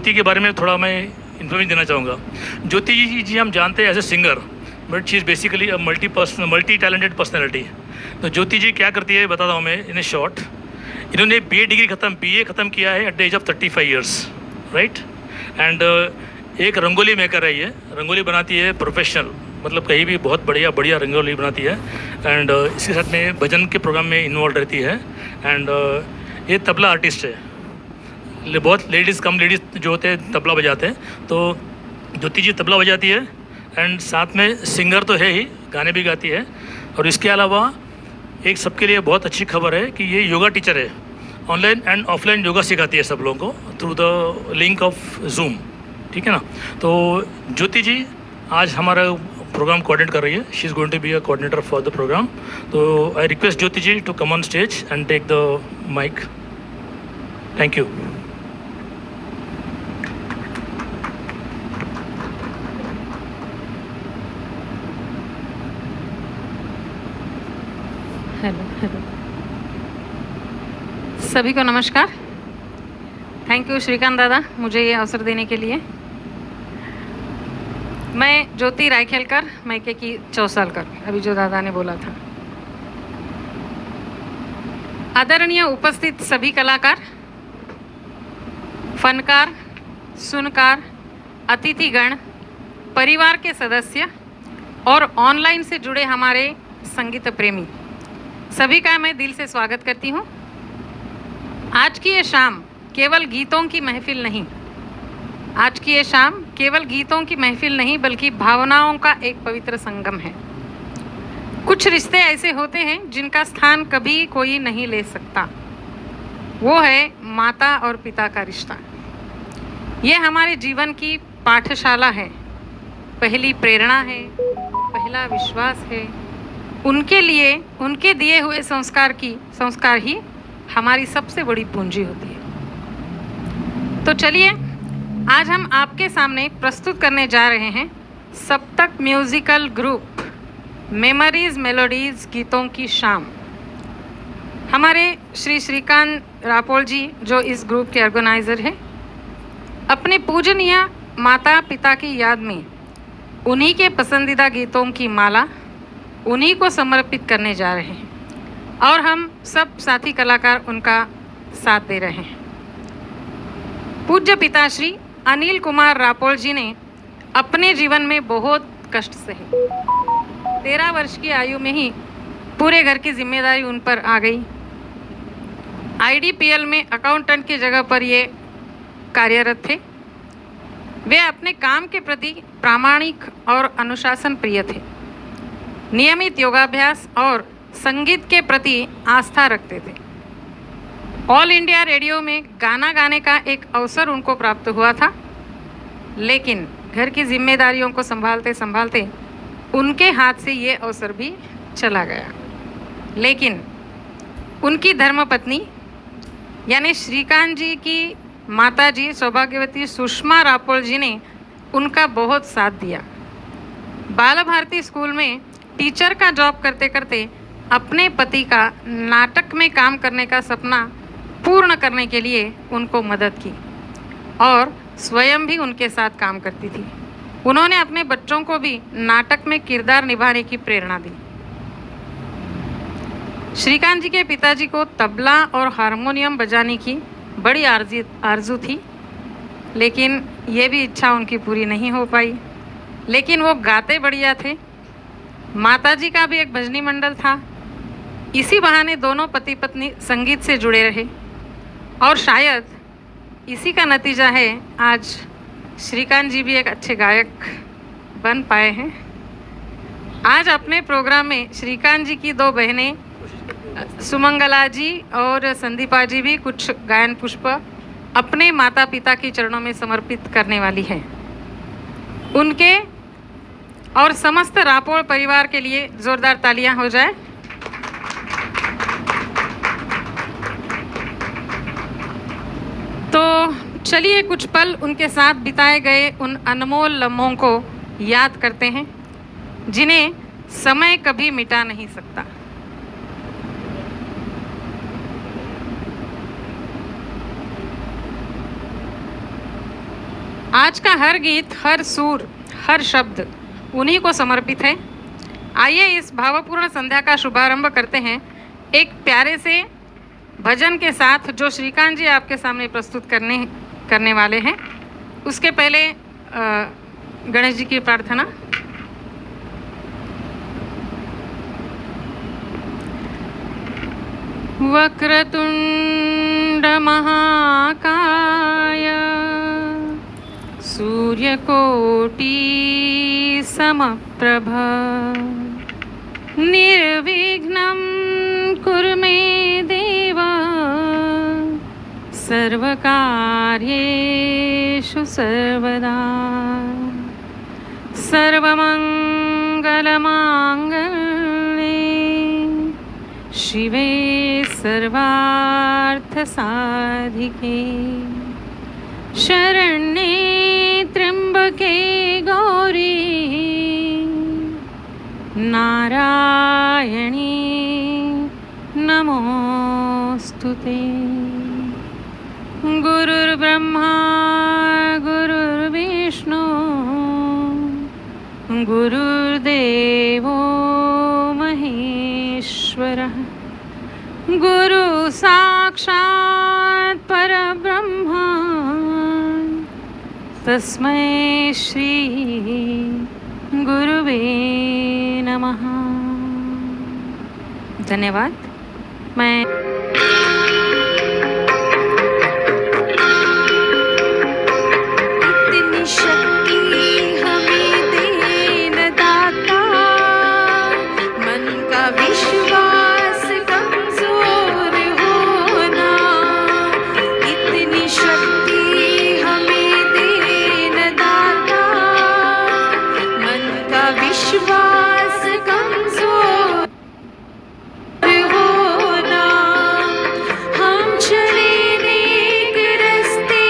ज्योति के बारे में थोड़ा मैं इन्फॉर्मेशन देना चाहूँगा। ज्योति जी हम जानते हैं as a singer, but she is basically a multi talented personality. तो ज्योति जी क्या करती है बताता हूँ मैं इन ए शॉर्ट। इन्होंने BA ख़त्म किया है at the age of 35 years, right. And एक रंगोली मेकर है, ये रंगोली बनाती है प्रोफेशनल, मतलब कहीं भी बहुत बढ़िया रंगोली बनाती है। एंड इसके साथ में भजन के प्रोग्राम में इन्वॉल्व रहती है। एंड ये तबला आर्टिस्ट है। बहुत लेडीज़ जो होते हैं तबला बजाते हैं, तो ज्योति जी तबला बजाती है एंड साथ में सिंगर तो है ही, गाने भी गाती है। और इसके अलावा एक सबके लिए बहुत अच्छी खबर है कि ये योगा टीचर है। ऑनलाइन एंड ऑफलाइन योगा सिखाती है सब लोगों को through the link of zoom, ठीक है ना। तो ज्योति जी आज हमारा प्रोग्राम कोऑर्डिनेट कर रही है। She is going to be a coordinator for the program. तो I request Jyoti ji to come on stage and take the mic. Thank you. Hello सभी को नमस्कार। थैंक यू श्रीकांत दादा मुझे ये अवसर देने के लिए। मैं ज्योति रायखेलकर, मैके की चौसालकर, अभी जो दादा ने बोला था। आदरणीय उपस्थित सभी कलाकार, फनकार, सुनकार, अतिथिगण, परिवार के सदस्य और ऑनलाइन से जुड़े हमारे संगीत प्रेमी, सभी का मैं दिल से स्वागत करती हूँ। आज की ये शाम केवल गीतों की महफिल नहीं, आज की ये शाम केवल गीतों की महफिल नहीं बल्कि भावनाओं का एक पवित्र संगम है। कुछ रिश्ते ऐसे होते हैं जिनका स्थान कभी कोई नहीं ले सकता, वो है माता और पिता का रिश्ता। ये हमारे जीवन की पाठशाला है, पहली प्रेरणा है, पहला विश्वास है। उनके लिए उनके दिए हुए संस्कार ही हमारी सबसे बड़ी पूंजी होती है। तो चलिए आज हम आपके सामने प्रस्तुत करने जा रहे हैं सप्तक म्यूजिकल ग्रुप मेमोरीज मेलोडीज गीतों की शाम। हमारे श्री श्रीकांत रापोल जी जो इस ग्रुप के ऑर्गेनाइज़र हैं, अपने पूजनीय माता पिता की याद में उन्हीं के पसंदीदा गीतों की माला उन्हीं को समर्पित करने जा रहे हैं और हम सब साथी कलाकार उनका साथ दे रहे हैं। पूज्य पिताश्री अनिल कुमार रापोल जी ने अपने जीवन में बहुत कष्ट सहे। 13 वर्ष की आयु में ही पूरे घर की जिम्मेदारी उन पर आ गई। IDPL में अकाउंटेंट की जगह पर ये कार्यरत थे। वे अपने काम के प्रति प्रामाणिक और अनुशासन प्रिय थे, नियमित योगाभ्यास और संगीत के प्रति आस्था रखते थे। ऑल इंडिया रेडियो में गाना गाने का एक अवसर उनको प्राप्त हुआ था, लेकिन घर की जिम्मेदारियों को संभालते संभालते उनके हाथ से ये अवसर भी चला गया। लेकिन उनकी धर्मपत्नी यानी श्रीकांत जी की माता जी सौभाग्यवती सुषमा रापोल जी ने उनका बहुत साथ दिया। बाल भारती स्कूल में टीचर का जॉब करते करते अपने पति का नाटक में काम करने का सपना पूर्ण करने के लिए उनको मदद की और स्वयं भी उनके साथ काम करती थी। उन्होंने अपने बच्चों को भी नाटक में किरदार निभाने की प्रेरणा दी। श्रीकांत जी के पिताजी को तबला और हारमोनियम बजाने की बड़ी आरजू थी, लेकिन ये भी इच्छा उनकी पूरी नहीं हो पाई। लेकिन वो गाते बढ़िया थे। माताजी का भी एक भजनी मंडल था। इसी बहाने दोनों पति पत्नी संगीत से जुड़े रहे और शायद इसी का नतीजा है आज श्रीकांत जी भी एक अच्छे गायक बन पाए हैं। आज अपने प्रोग्राम में श्रीकांत जी की 2 बहनें सुमंगला जी और संदीपा जी भी कुछ गायन पुष्प अपने माता पिता के चरणों में समर्पित करने वाली हैं। उनके और समस्त रापोल परिवार के लिए जोरदार तालियां हो जाए। तो चलिए कुछ पल उनके साथ बिताए गए उन अनमोल लम्हों को याद करते हैं जिन्हें समय कभी मिटा नहीं सकता। आज का हर गीत, हर सुर, हर शब्द उन्हीं को समर्पित है। आइए इस भावपूर्ण संध्या का शुभारंभ करते हैं एक प्यारे से भजन के साथ जो श्रीकांत जी आपके सामने प्रस्तुत करने वाले हैं। उसके पहले गणेश जी की प्रार्थना। वक्रतुंड महाकाय सूर्यकोटि समप्रभ निर्विघ्नं कुरु मे देव सर्वकार्येषु सर्वदा सर्वमंगलमांगल्ये शिवे सर्वार्थसाधिके शरण्ये त्र्यंबके गौरी नारायणी नमोस्तुते। गुरुर्ब्रह्मा गुरुर्विष्णु गुरुर्देवो महेश्वरः गुरु साक्षात् परब्रह्म तस्मै श्री गुरुवे नमः। धन्यवाद। मैं इतनी शक्ति हमें देन दाता, मन का विश्वास कमजोर होना। इतनी शक्ति हमें देन दाता, मन का विश्वास कमजोर होना। हम चले नेक रास्ते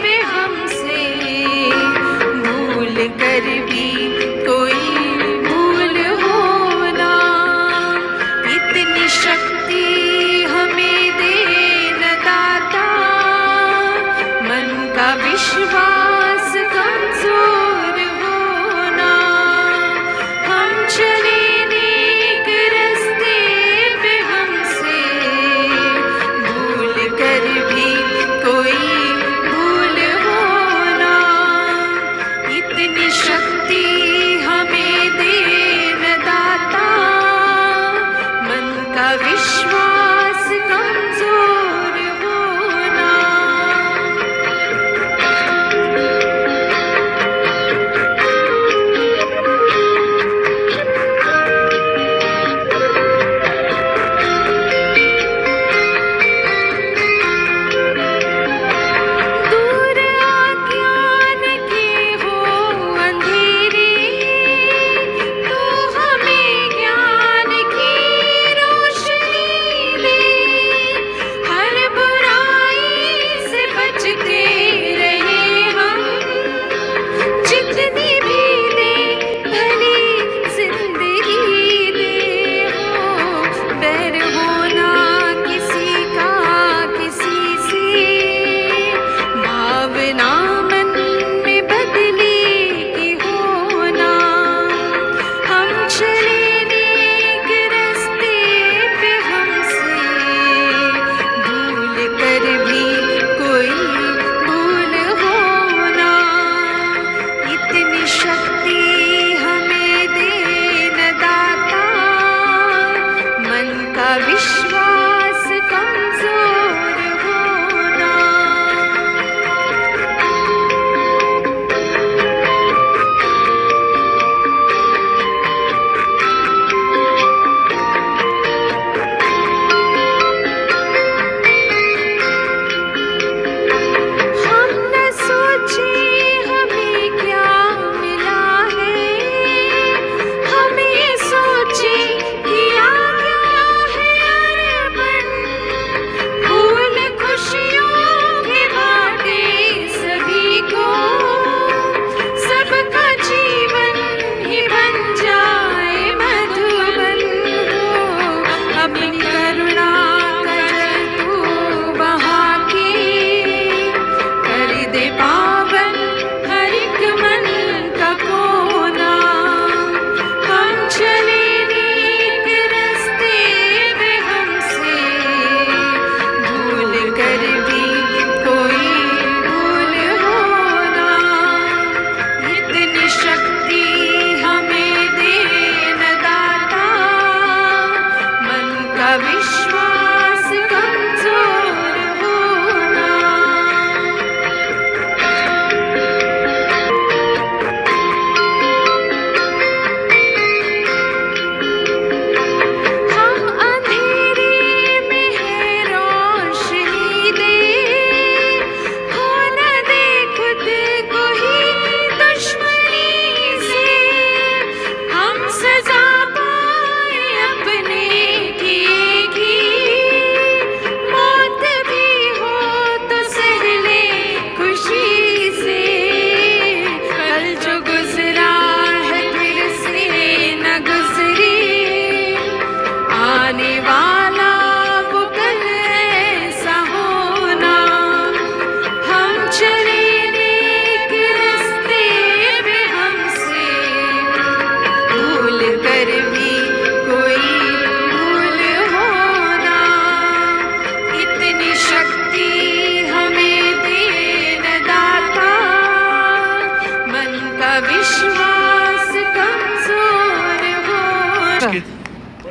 पे हमसे भूल कर भी कोई भूल होना। इतनी शक्ति हमें देन दाता, मन का विश्वास कमजोर होना। हम चले नेक रास्ते पे हमसे भूल कर भी कोई भूल होना। इतनी शक्ति हमें देन दाता, मन का विश्वास कमजोर होना।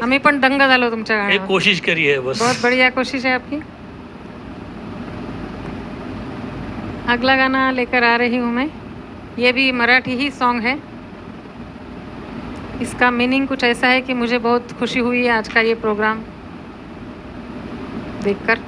आम्ही पण दंग झालो तुमच्या एक गाण्यावर. कोशिश करी है बस. बहुत बढ़िया कोशिश है आपकी. अगला गाना लेकर आ रही हूँ मैं. ये भी मराठी ही सॉन्ग है. इसका मीनिंग कुछ ऐसा है कि मुझे बहुत खुशी हुई है आज का ये प्रोग्राम देखकर.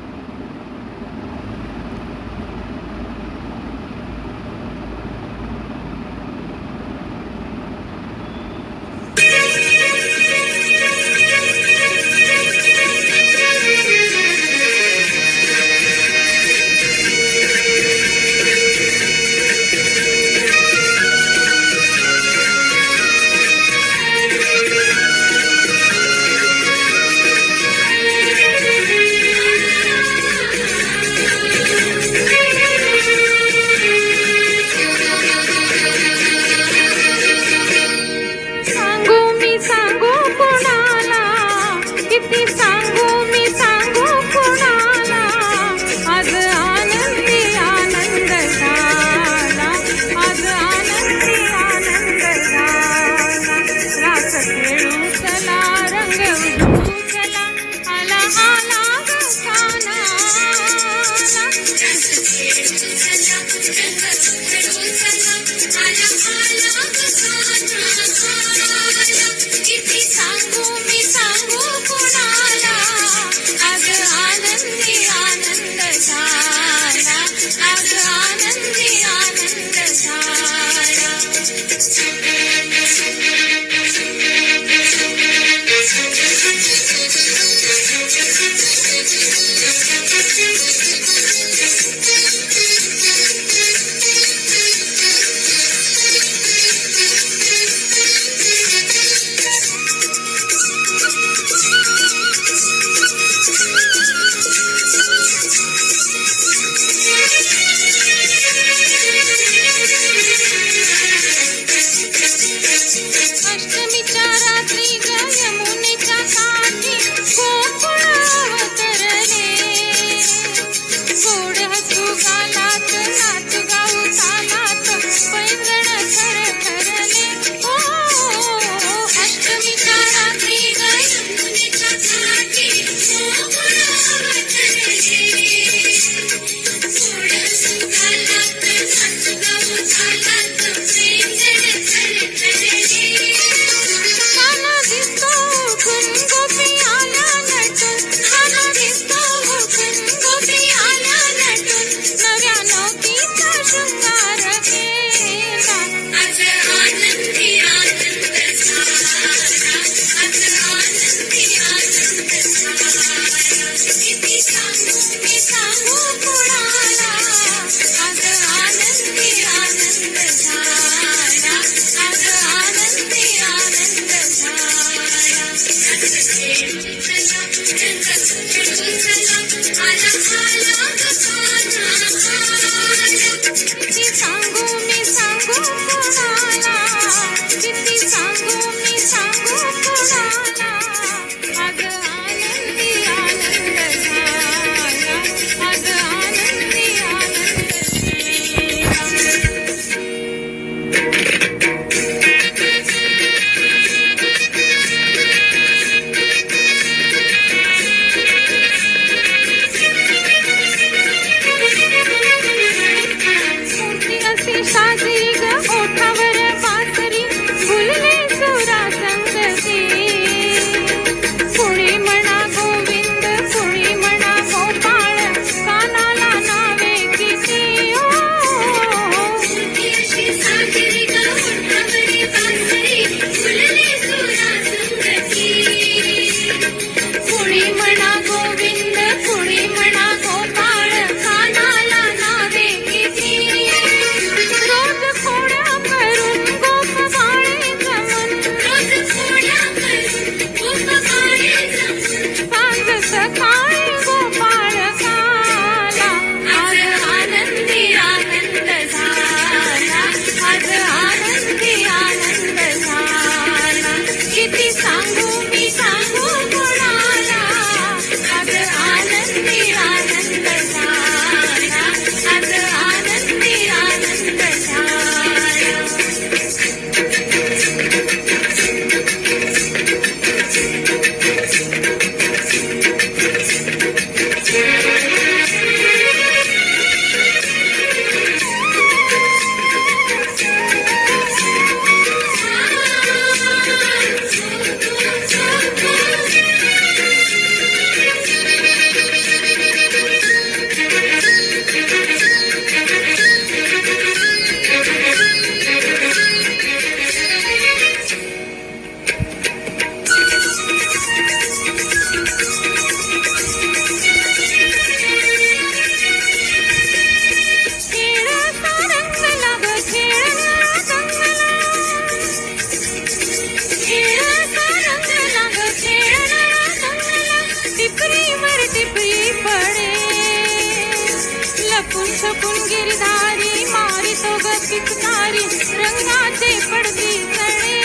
पिचकारी रंगाचे पडती चणे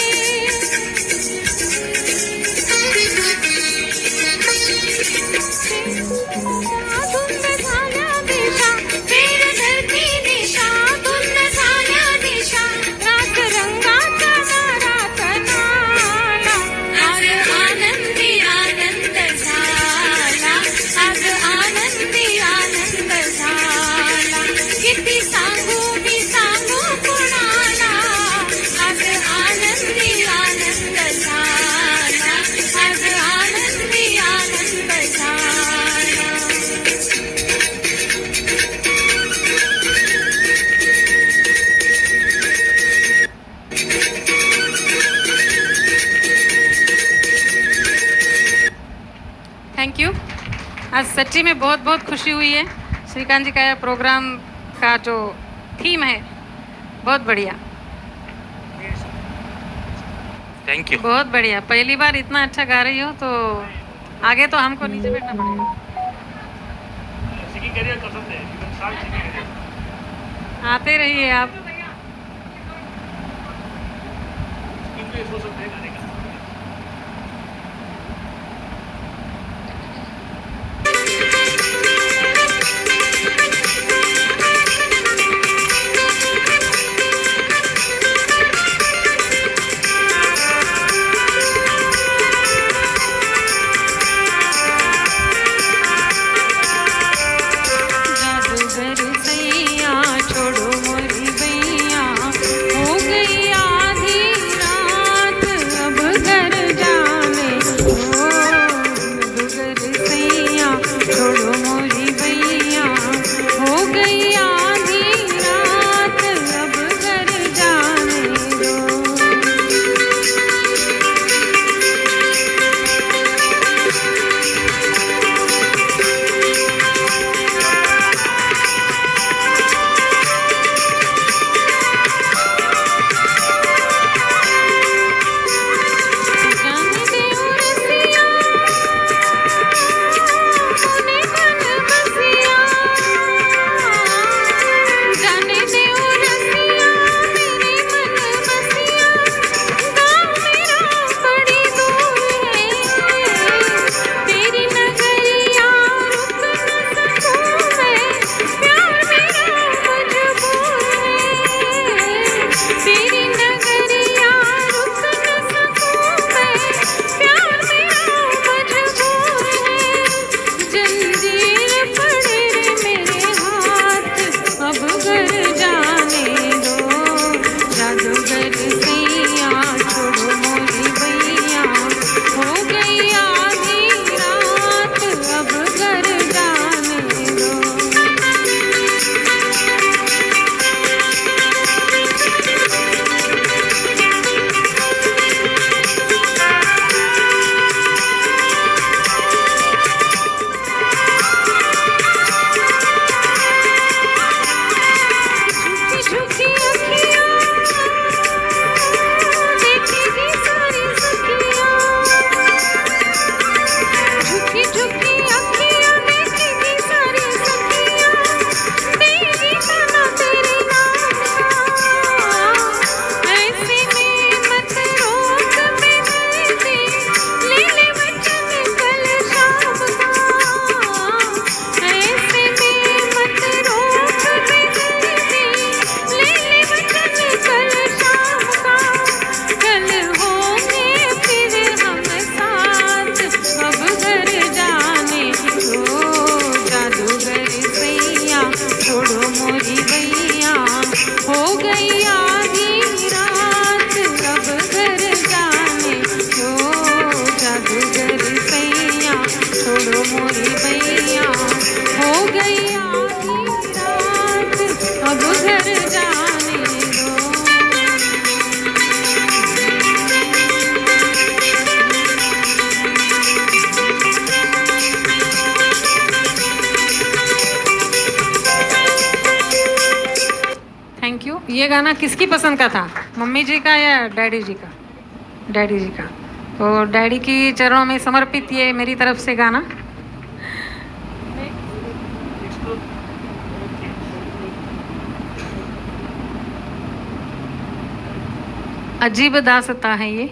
धुंद झाल्या देशा फेर धरती देशा धुंद झाल्या देशा रात रंगाचा नारात नाला आज आनंदी आनंद झाला आज आनंदी आनंद झाला किती सांगू मी सांगू कोणाला आज आनंदी आनंद झाला आज आनंदी आनंद झाला थैंक यू। आज सच्ची में बहुत बहुत खुशी हुई है। श्रीकांत जी का यह प्रोग्राम का जो थीम है बहुत बढ़िया, थैंक यू। बहुत बढ़िया। पहली बार इतना अच्छा गा रही हो तो आगे तो हमको नीचे बैठना पड़ेगा। सिंगिंग करियर कर सकते हैं, you can start singing career। आते रहिए आप। Singing पे सोच सकते हैं गाने का। जादूगर सैया छोड़ो मोरी बैया हो गई आधी रात अब घर जाने दो जादूगर सैया छोड़ो मोरी बैया हो गई आधी रात अब घर जाने दो जाने दे उरसिया तूने मन बसिया जाने दे उरसिया मेरे मन बसिया गाँव मेरा बड़ी दूर है तेरी नगरिया रुक न सकूं मैं प्यार मेरा मजबूर है तेरी नगरिया रुक न सकूं मैं प्यार मेरा मजबूर है जंजीर पड़े रे मेरे हाथ अब घर जाने दो जादूगर सैया छोड़ो मोरी बैया हो गई आधी रात अब घर जाने दो झुकी झुकी अखियाँ देखेगी सारी सखियाँ झुकी झुकी अखियाँ देखेगी सारी सखियाँ तेरी तना तेरे नाम का ऐसे में मत रोक बेदर्दी ले ले वचन कल शाम का ऐसे में मत रोक बेदर्दी ले ले वचन कल शाम का कल होंगे फिर हम साथ अब घर जाने दो जादूगर सैया छोड़ो मोरी बैया हो गई आधी रात अब घर जाने दो जादूगर सैया छोड़ो मोरी बैया हो गई आधी रात अब घर जाने दो थैंक यू। ये गाना किसकी पसंद का था, मम्मी जी का या डैडी जी का? डैडी जी का। तो डैडी की चरणों में समर्पित ये मेरी तरफ से गाना। अजीब दास्तां है ये।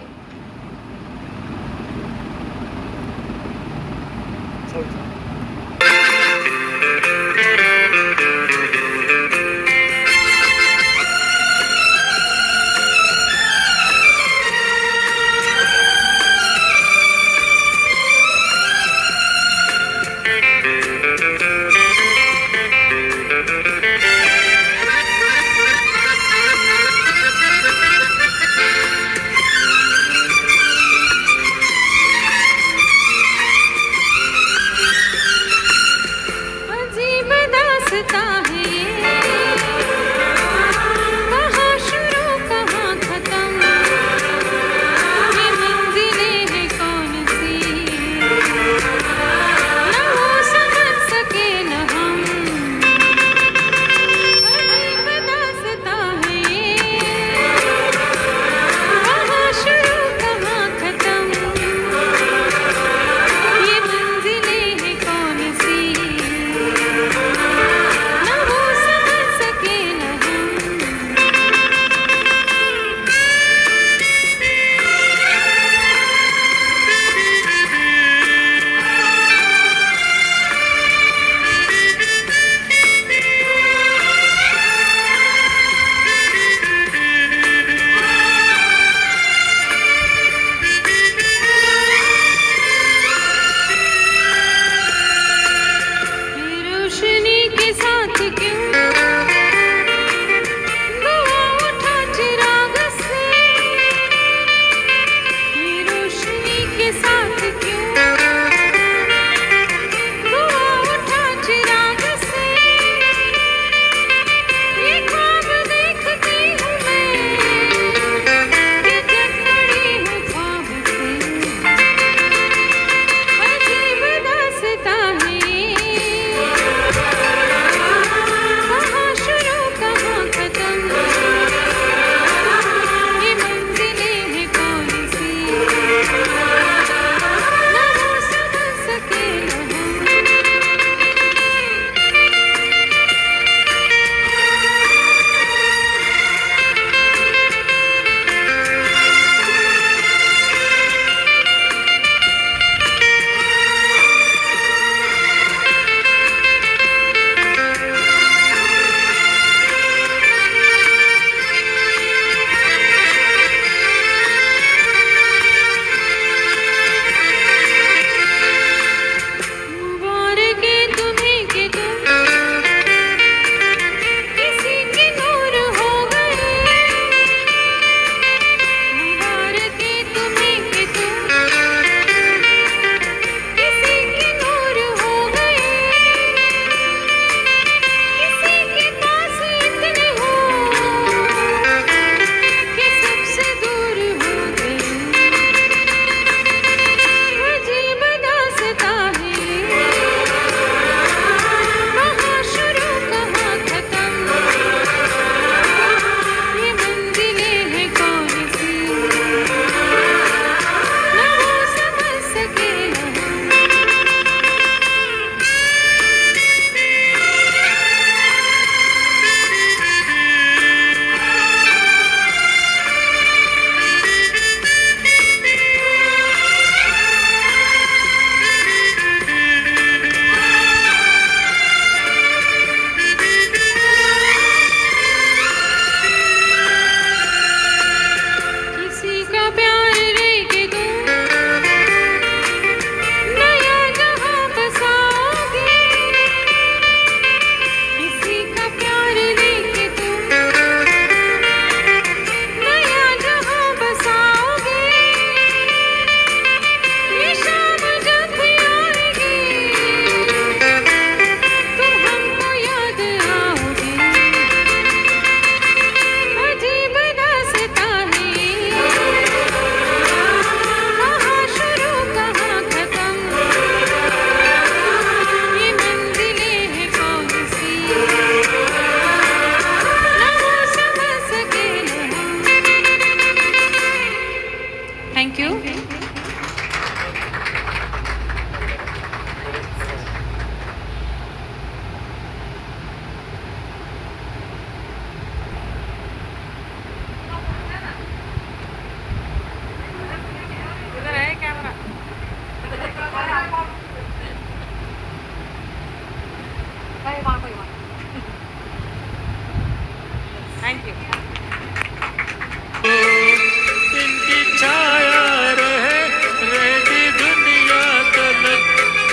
इनकी छाया रहे रहती दुनिया तलक,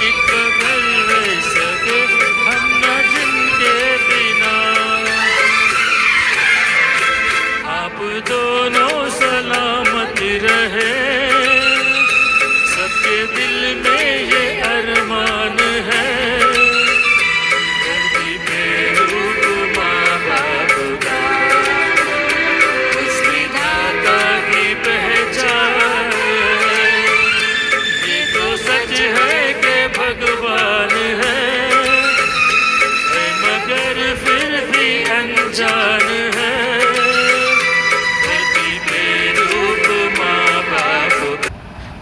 एक बगल रह सके हम न जिनके बिना। आप दोनों सलामत रहे, सबके दिल में ये अरमान है। धरती पे रूप माँ बाप का, उस विधाता की पहचान है। ये तो सच है कि भगवान है मगर फिर भी अनजान है। धरती पे रूप माँ बाप।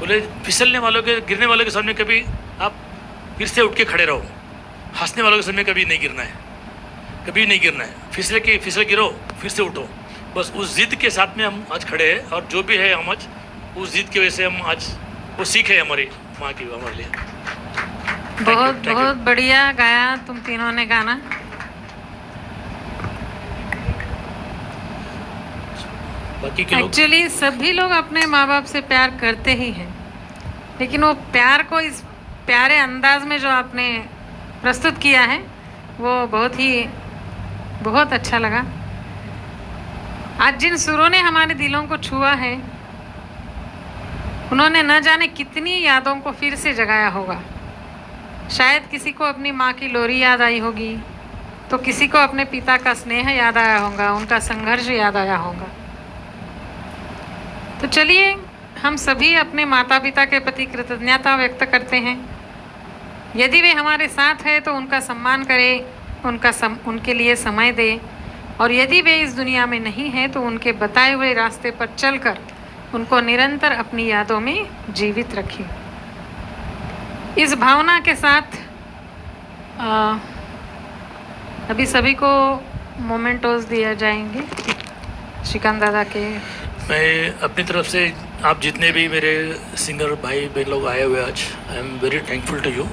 बोले फिसलने वालों के, गिरने वालों के सामने कभी आप फिर से उठ के खड़े रहो, हंसने वालों के सामने कभी नहीं गिरना है, कभी नहीं गिरना है। फिसल गिरो फिर से उठो। बस उस जिद के साथ में हम आज खड़े हैं, और जो भी है हम आज उस जिद की वजह से हम आज वो सीख है हमारी माँ की हमारे लिए। बहुत thank you. बहुत बढ़िया गाया तुम तीनों ने गाना। बाकी के लोग एक्चुअली सभी लोग अपने माँ बाप से प्यार करते ही हैं, लेकिन वो प्यार को इस प्यारे अंदाज में जो आपने प्रस्तुत किया है वो बहुत अच्छा लगा। आज जिन सुरों ने हमारे दिलों को छुआ है, उन्होंने न जाने कितनी यादों को फिर से जगाया होगा। शायद किसी को अपनी माँ की लोरी याद आई होगी, तो किसी को अपने पिता का स्नेह याद आया होगा, उनका संघर्ष याद आया होगा। तो चलिए हम सभी अपने माता पिता के प्रति कृतज्ञता व्यक्त करते हैं। यदि वे हमारे साथ हैं तो उनका सम्मान करें, उनके लिए समय दें, और यदि वे इस दुनिया में नहीं हैं तो उनके बताए हुए रास्ते पर चलकर उनको निरंतर अपनी यादों में जीवित रखें। इस भावना के साथ अभी सभी को मोमेंटोज दिए जाएंगे श्रीकांत दादा के। मैं अपनी तरफ से आप जितने भी मेरे सिंगर भाई बहन लोग आए हुए आज, I am very thankful to you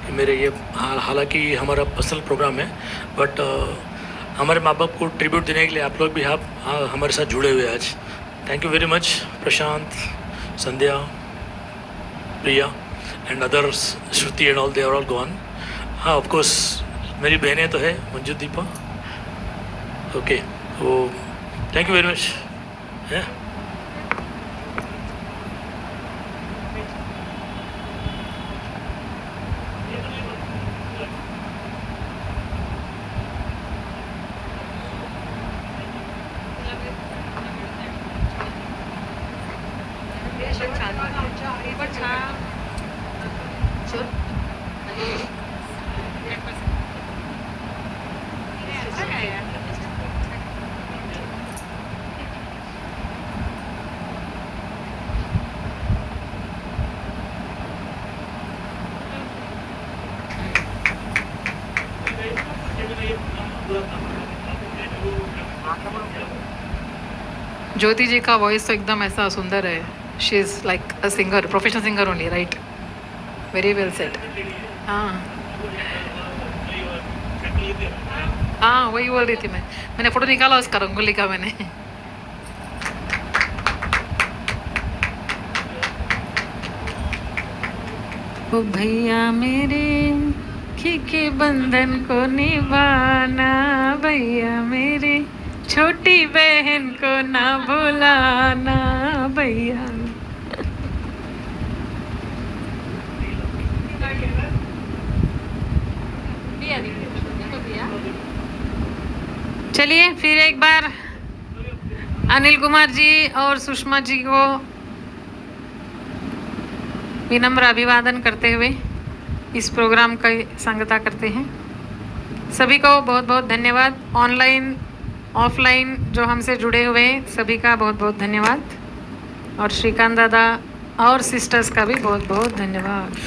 कि मेरे ये हालांकि हमारा पर्सनल प्रोग्राम है, बट हमारे माँ बाप को ट्रिब्यूट देने के लिए आप लोग भी हमारे साथ जुड़े हुए आज। Thank you very much Prashant, Sandhya, Priya and others, Shruti and all, they are all gone. हाँ ऑफ कोर्स मेरी बहनें तो है, मंजू, दीपा। ओके, तो thank you very much. Jyoti ji का वॉइस तो एकदम ऐसा सुंदर है। She is like a singer, professional singer only, right? Very well said. हाँ हाँ, वही बोल रही थी मैंने फ़ोटो निकाला उसका, रंगोली का मैंने। ओ भैया मेरे राखी के बंधन को निभाना, भैया मेरे छोटी बहन को ना भुलाना भैया। चलिए फिर एक बार अनिल कुमार जी और सुषमा जी को विनम्र अभिवादन करते हुए इस प्रोग्राम का सांगता करते हैं। सभी को बहुत बहुत धन्यवाद। ऑनलाइन ऑफलाइन जो हमसे जुड़े हुए हैं सभी का बहुत बहुत धन्यवाद, और श्रीकांत दादा और सिस्टर्स का भी बहुत बहुत धन्यवाद।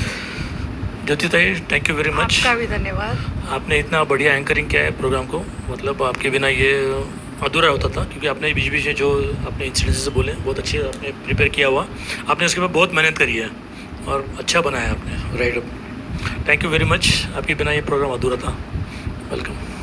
ज्योति ताई, थैंक यू वेरी मच। आपका भी धन्यवाद। आपने इतना बढ़िया एंकरिंग किया है प्रोग्राम को, मतलब आपके बिना ये अधूरा होता था, क्योंकि आपने बीच बीच में जो अपने इंसिडेंट्स बोले बहुत अच्छे आपने प्रिपेयर किया हुआ, आपने उसके बाद बहुत मेहनत करी है और अच्छा बनाया आपने। Right, thank you very much. आपके बिना ये प्रोग्राम अधूरा था। वेलकम।